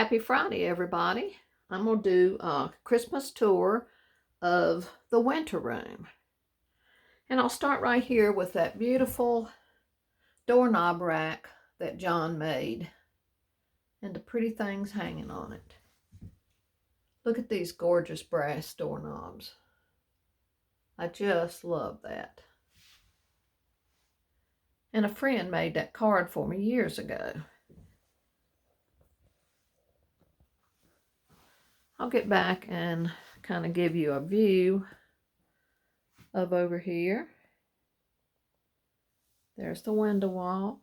Happy Friday, everybody. I'm going to do a Christmas tour of the winter room. And I'll start right here with that beautiful doorknob rack that John made and the pretty things hanging on it. Look at these gorgeous brass doorknobs. I just love that. And a friend made that card for me years ago. I'll get back and kind of give you a view of over here. There's the window wall.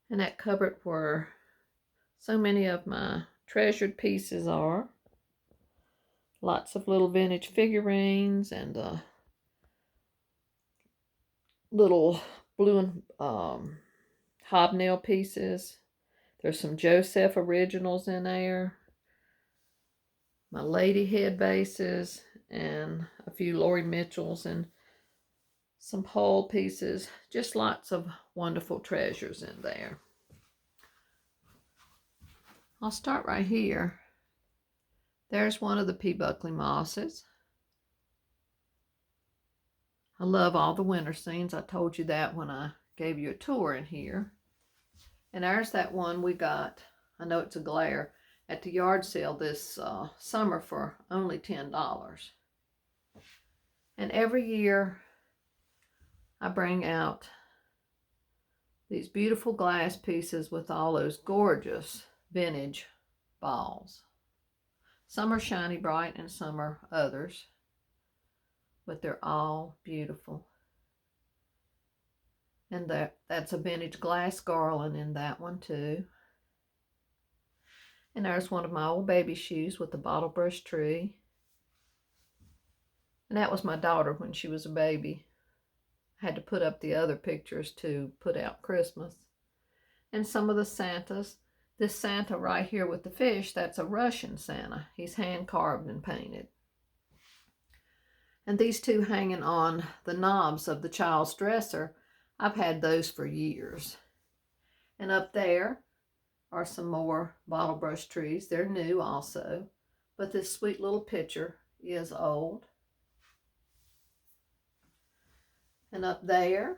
And that cupboard where so many of my treasured pieces are. Lots of little vintage figurines and little blue and hobnail pieces. There's some Joseph originals in there. My lady head bases and a few Lori Mitchells and some Paul pieces. Just lots of wonderful treasures in there. I'll start right here. There's one of the P. Buckley mosses. I love all the winter scenes. I told you that when I gave you a tour in here. And there's that one we got, I know it's a glare, at the yard sale this summer for only $10. And every year I bring out these beautiful glass pieces with all those gorgeous vintage balls. Some are shiny bright and some are others, but they're all beautiful. And that's a vintage glass garland in that one too. And there's one of my old baby shoes with the bottle brush tree. And that was my daughter when she was a baby. I had to put up the other pictures to put out Christmas. And some of the Santas. This Santa right here with the fish, that's a Russian Santa. He's hand carved and painted. And these two hanging on the knobs of the child's dresser, I've had those for years. And up there are some more bottle brush trees. They're new also, but this sweet little picture is old. And up there's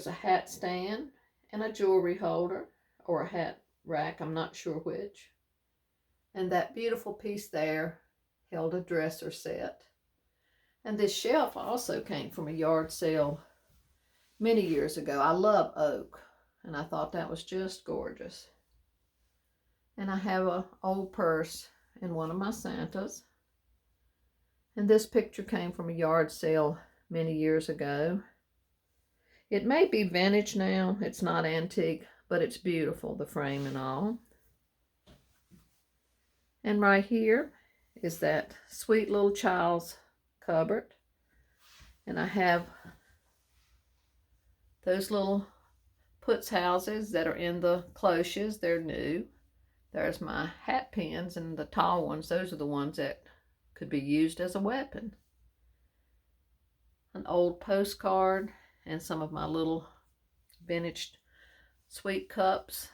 a hat stand and a jewelry holder, or a hat rack, I'm not sure which. And that beautiful piece there held a dresser set. And this shelf also came from a yard sale many years ago. I love oak, and I thought that was just gorgeous. And I have an old purse in one of my Santas. And this picture came from a yard sale many years ago. It may be vintage now, it's not antique, but it's beautiful, the frame and all. And right here is that sweet little child's cupboard. And I have those little puts houses that are in the cloches. They're new. There's my hat pins, and the tall ones, those are the ones that could be used as a weapon. An old postcard and some of my little vintage sweet cups.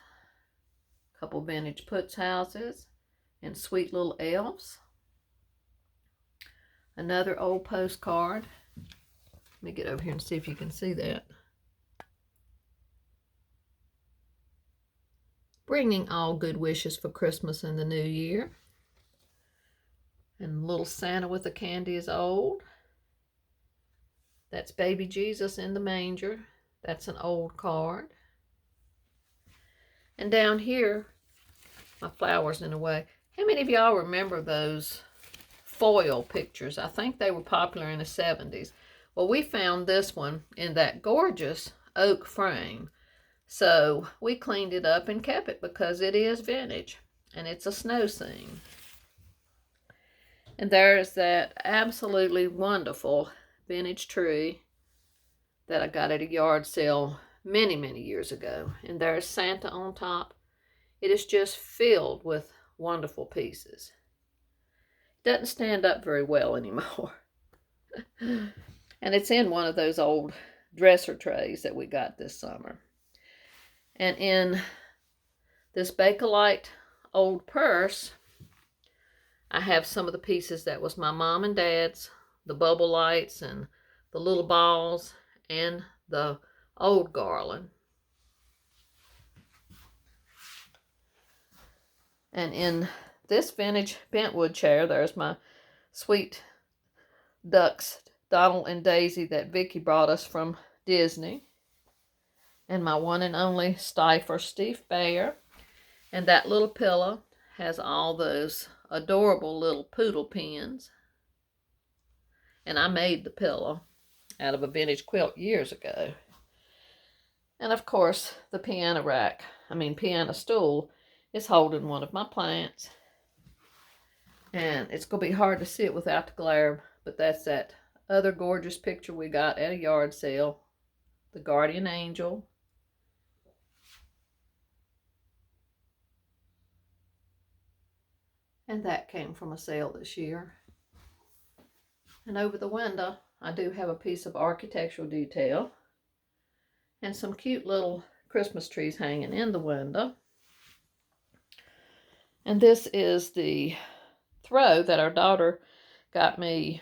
A couple vintage puts houses and sweet little elves. Another old postcard. Let me get over here and see if you can see that. Bringing all good wishes for Christmas and the new year. And little Santa with a candy is old. That's baby Jesus in the manger. That's an old card. And down here, my flowers in a way. How many of y'all remember those foil pictures? I think they were popular in the 70s. Well, we found this one in that gorgeous oak frame. So we cleaned it up and kept it because it is vintage. And it's a snow scene. And there's that absolutely wonderful vintage tree that I got at a yard sale many, many years ago. And there's Santa on top. It is just filled with wonderful pieces. Doesn't stand up very well anymore. And it's in one of those old dresser trays that we got this summer. And in this Bakelite old purse, I have some of the pieces that was my mom and dad's, the bubble lights and the little balls and the old garland. And in this vintage bentwood chair, there's my sweet ducks, Donald and Daisy, that Vicky brought us from Disney. And my one and only Stifer Steve Bear. And that little pillow has all those adorable little poodle pins. And I made the pillow out of a vintage quilt years ago. And of course, the piano stool is holding one of my plants. And it's going to be hard to see it without the glare, but that's that other gorgeous picture we got at a yard sale, the guardian angel. And that came from a sale this year. And over the window, I do have a piece of architectural detail and some cute little Christmas trees hanging in the window. And this is the throw that our daughter got me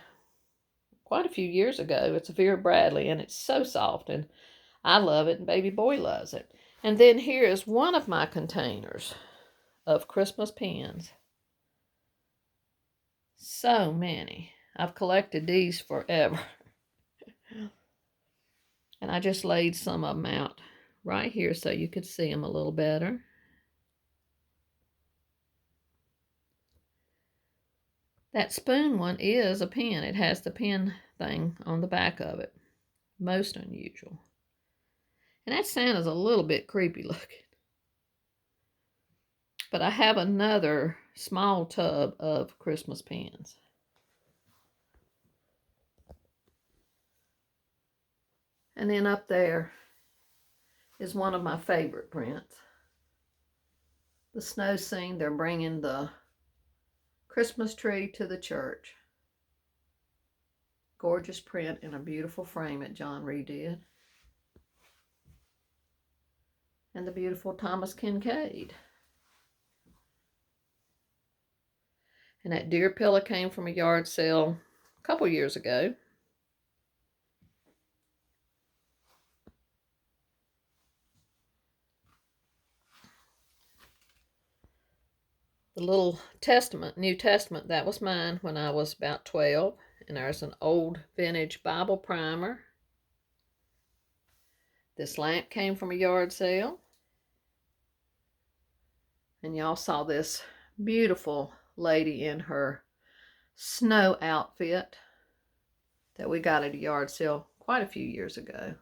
quite a few years ago. It's a Vera Bradley, and it's so soft, and I love it, and baby boy loves it. And then here is one of my containers of Christmas pins. So many. I've collected these forever. And I just laid some of them out right here so you could see them a little better. That spoon one is a pin. It has the pin thing on the back of it. Most unusual. And that Santa's a little bit creepy looking. But I have another small tub of Christmas pins. And then up there is one of my favorite prints. The snow scene. They're bringing the Christmas tree to the church. Gorgeous print in a beautiful frame that John redid. And the beautiful Thomas Kincaid. And that deer pillow came from a yard sale a couple years ago. The little New Testament, that was mine when I was about 12. And there's an old vintage Bible primer. This lamp came from a yard sale. And y'all saw this beautiful lady in her snow outfit that we got at a yard sale quite a few years ago.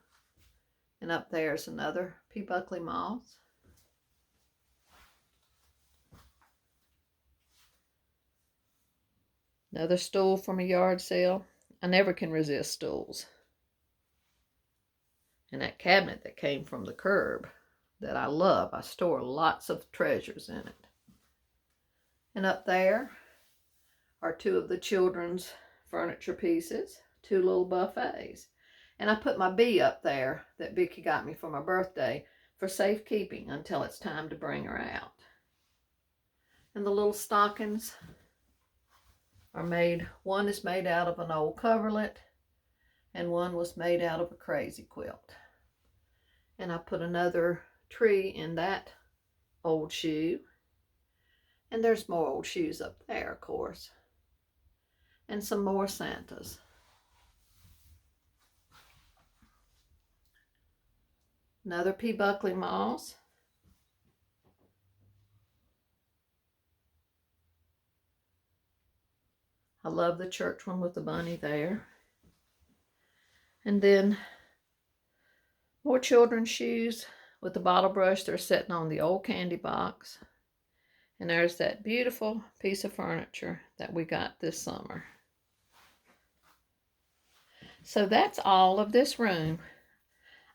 And up there's another P. Buckley moth. Another stool from a yard sale. I never can resist stools. And that cabinet that came from the curb that I love. I store lots of treasures in it. And up there are two of the children's furniture pieces, two little buffets. And I put my bee up there that Vicky got me for my birthday for safekeeping until it's time to bring her out. And the little stockings are made, one is made out of an old coverlet and one was made out of a crazy quilt. And I put another tree in that old shoe. And there's more old shoes up there, of course. And some more Santas. Another P. Buckley moss. I love the church one with the bunny there. And then more children's shoes with the bottle brush. They're sitting on the old candy box. And there's that beautiful piece of furniture that we got this summer. So that's all of this room.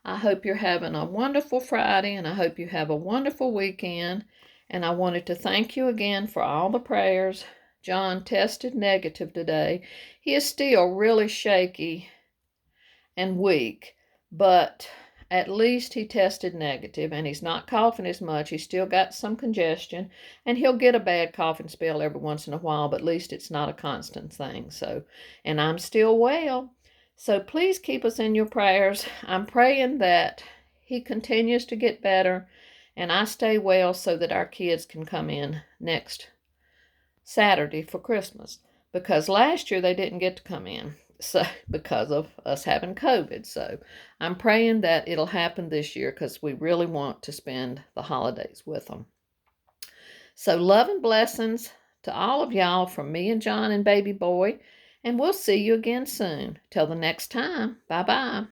I hope you're having a wonderful Friday, and I hope you have a wonderful weekend. And I wanted to thank you again for all the prayers John tested negative today. He is still really shaky and weak, but at least he tested negative and he's not coughing as much. He's still got some congestion and he'll get a bad coughing spell every once in a while, but at least it's not a constant thing. So, and I'm still well. So please keep us in your prayers. I'm praying that he continues to get better and I stay well so that our kids can come in next Saturday for Christmas, because last year they didn't get to come in, so because of us having COVID. So I'm praying that it'll happen this year because we really want to spend the holidays with them. So love and blessings to all of y'all from me and John and baby boy, and we'll see you again soon. Till the next time, bye-bye.